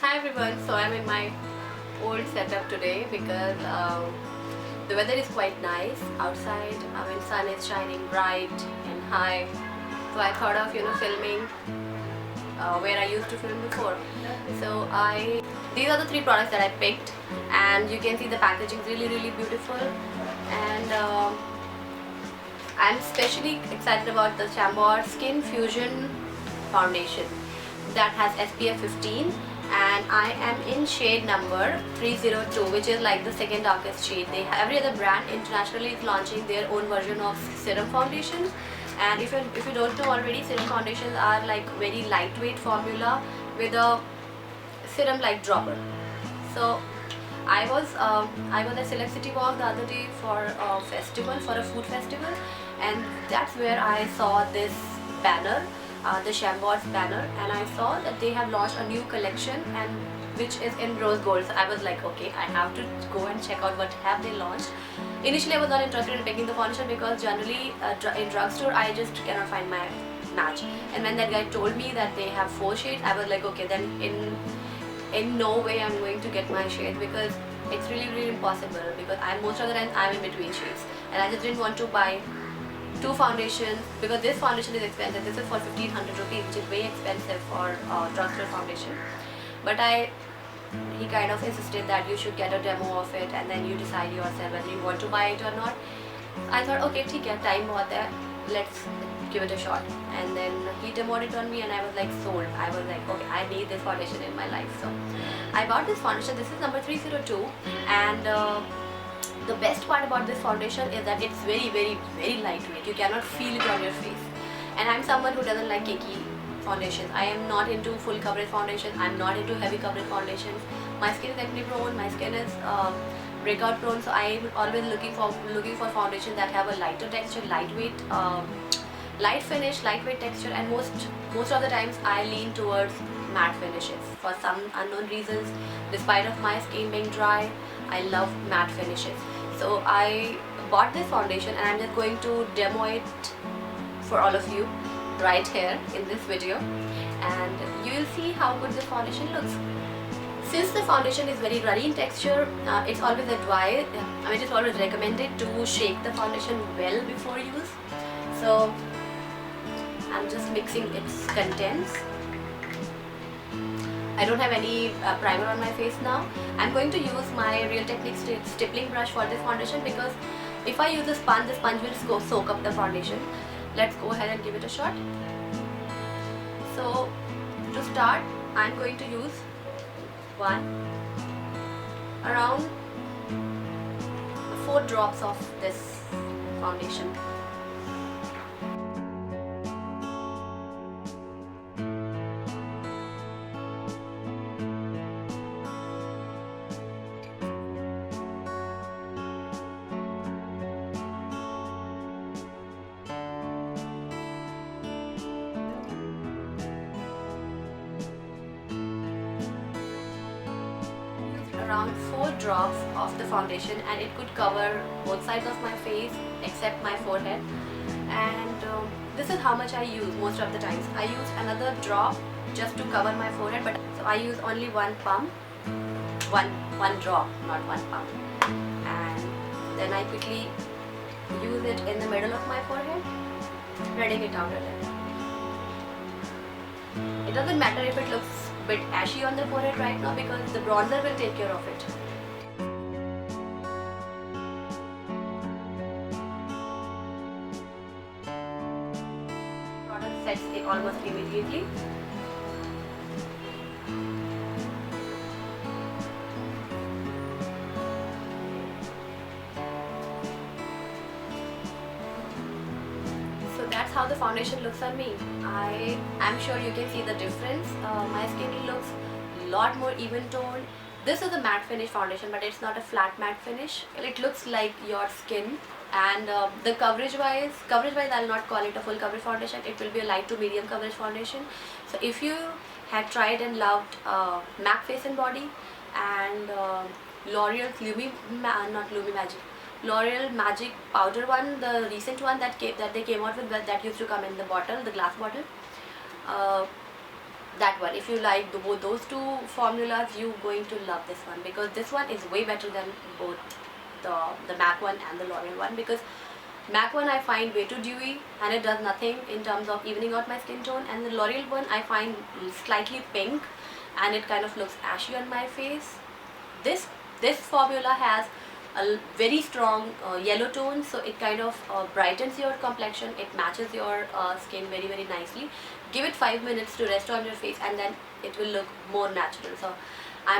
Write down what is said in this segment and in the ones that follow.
Hi everyone, so I'm in my old setup today because the weather is quite nice outside. Sun is shining bright and high. So I thought of filming where I used to film before. So these are the three products that I picked, and you can see the packaging is really beautiful. And I'm especially excited about the Chambord Skin Fusion Foundation that has SPF 15, and I am in shade number 302, which is like the second darkest shade. Every other brand internationally is launching their own version of serum foundations, and if you don't know already, serum foundations are like very lightweight formula with a serum like dropper. So I was at Select City Walk the other day for a festival, for a food festival, and that's where I saw this banner, the Chambord's banner, and I saw that they have launched a new collection, and which is in rose gold. So I was like, okay, I have to go and check out what have they launched. Initially, I was not interested in picking the foundation because generally in drugstore I just cannot find my match. And when that guy told me that they have 4 shades, I was like, okay, then in no way I'm going to get my shade, because it's really impossible, because most of the time I'm in between shades, and I just didn't want to buy 2 foundations because this foundation is expensive. This is for 1500 rupees, which is very expensive for drugstore foundation. But he kind of insisted that you should get a demo of it and then you decide yourself whether you want to buy it or not. I thought, okay, ठीक है, time बहुत है, let's give it a shot. And then he demoed it on me, and I was like sold. I was like, okay, I need this foundation in my life. So I bought this foundation. This is number 302, and the best part about this foundation is that it's very lightweight. You cannot feel it on your face. And I'm someone who doesn't like cakey foundations. I am not into full coverage foundations. I'm not into heavy coverage foundations. My skin is acne prone. My skin is breakout prone. So I'm always looking for foundations that have a lighter texture, lightweight, light finish, lightweight texture, and most of the times I lean towards matte finishes for some unknown reasons. Despite of my skin being dry, I love matte finishes. So I bought this foundation, and I'm just going to demo it for all of you right here in this video, and you will see how good this foundation looks. Since the foundation is very runny in texture, it's always it's always recommended to shake the foundation well before use. So I'm just mixing its contents. I don't have any primer on my face now. I'm going to use my Real Techniques stippling brush for this foundation, because if I use the sponge will soak up the foundation. Let's go ahead and give it a shot. So to start, I'm going to use around 4 drops of this foundation. Around 4 drops of the foundation, and it could cover both sides of my face except my forehead. And this is how much I use most of the times. I use another drop just to cover my forehead, but so I use only one pump, one drop, not one pump, and then I quickly use it in the middle of my forehead, spreading it out a little. It doesn't matter if it looks a bit ashy on the forehead right now, because the bronzer will take care of it. Product sets it almost immediately. So that's how the foundation looks on me. I'm sure you can see the difference. My skin looks a lot more even toned. This is a matte finish foundation, but it's not a flat matte finish. It looks like your skin. And the coverage wise I'll not call it a full coverage foundation. It will be a light to medium coverage foundation. So if you had tried and loved MAC Face and Body and L'Oreal's L'Oreal Magic Powder one, the recent one that they came out with, that used to come in the bottle, the glass bottle. that one. If you like those two formulas, you're going to love this one, because this one is way better than both the MAC one and the L'Oreal one. Because MAC one I find way too dewy and it does nothing in terms of evening out my skin tone, and the L'Oreal one I find slightly pink and it kind of looks ashy on my face. This formula has a very strong yellow tone, so it kind of brightens your complexion. It matches your skin very very nicely. Give it 5 minutes to rest on your face and then it will look more natural. So I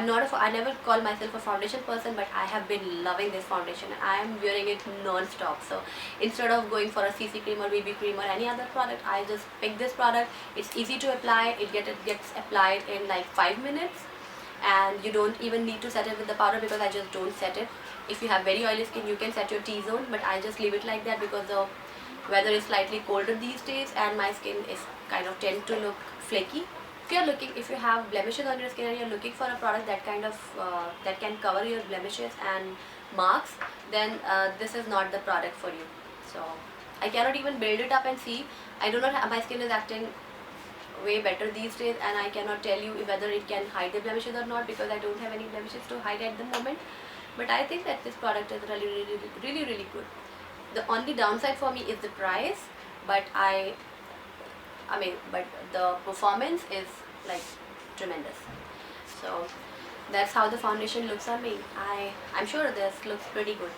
never call myself a foundation person, but I have been loving this foundation. I am wearing it non-stop. So instead of going for a CC cream or BB cream or any other product, I just pick this product. It's easy to apply. It gets applied in like 5 minutes, and you don't even need to set it with the powder, because I just don't set it. If you have very oily skin, you can set your T-zone, but I just leave it like that because the weather is slightly colder these days and my skin is kind of tend to look flaky. If you have blemishes on your skin and you're looking for a product that kind of that can cover your blemishes and marks, then this is not the product for you. So I cannot even build it up and see. I do not have, my skin is acting way better these days, and I cannot tell you whether it can hide the blemishes or not, because I don't have any blemishes to hide at the moment. But I think that this product is really good. The only downside for me is the price, but but the performance is like tremendous. So that's how the foundation looks on me. I'm sure this looks pretty good.